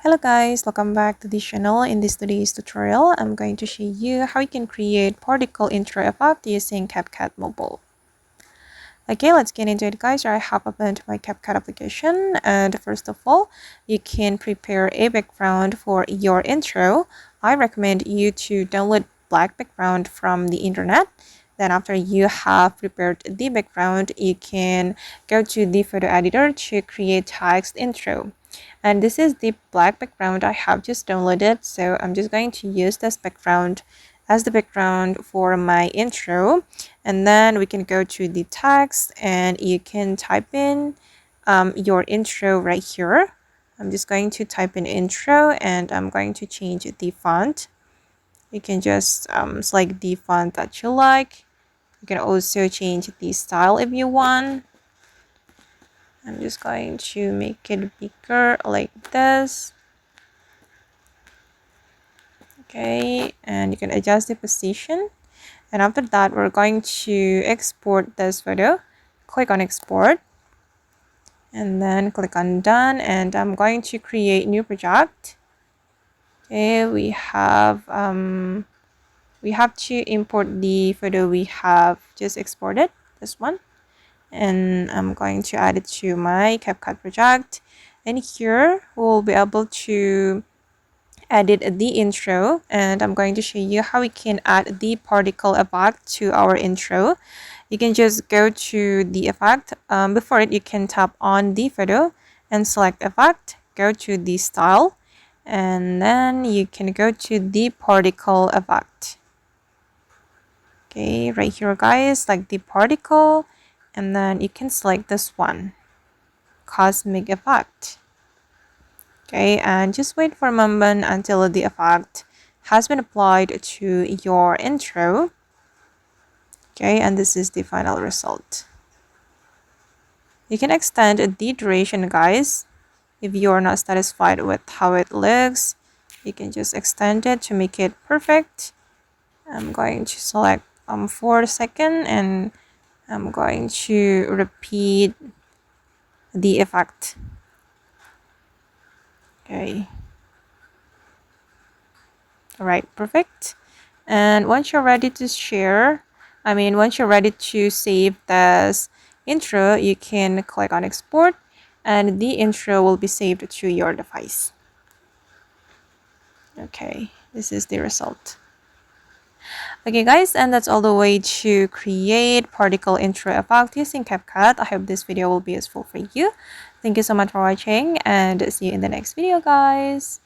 Hello guys, welcome back to this channel. In this today's tutorial, I'm going to show you how you can create particle intro effect using CapCut Mobile. Okay, let's get into it guys. I have opened my CapCut application, and first of all, you can prepare a background for your intro. I recommend you to download black background from the internet. Then after you have prepared the background, you can go to the photo editor to create text intro. And this is the black background I have just downloaded, so I'm just going to use this background as the background for my intro. And then we can go to the text and you can type in your intro right here. I'm just going to type in intro and I'm going to change the font. You can just select the font that you like. You can also change the style if you want. I'm just going to make it bigger like this. Okay, and you can adjust the position. And after that, we're going to export this photo. Click on export. And then click on done. And I'm going to create new project. Okay, we have to import the photo we have just exported, this one. And I'm going to add it to my CapCut project. And here we'll be able to edit the intro, and I'm going to show you how we can add the particle effect to our intro. You can just go to the effect. Before it, you can tap on the photo and select effect, go to the style, and then you can go to the particle effect. Okay, right here guys, like the particle, and then you can select this one, cosmic effect. Okay, and just wait for a moment until the effect has been applied to your intro. Okay, and this is the final result. You can extend the duration guys. If you're not satisfied with how it looks, you can just extend it to make it perfect. I'm going to select 4 seconds and I'm going to repeat the effect. Okay. Alright, perfect. And once you're ready to once you're ready to save this intro, you can click on export and the intro will be saved to your device. Okay, this is the result. Okay guys, and that's all the way to create particle intro effect using CapCut. I hope this video will be useful for you. Thank you so much for watching and see you in the next video guys.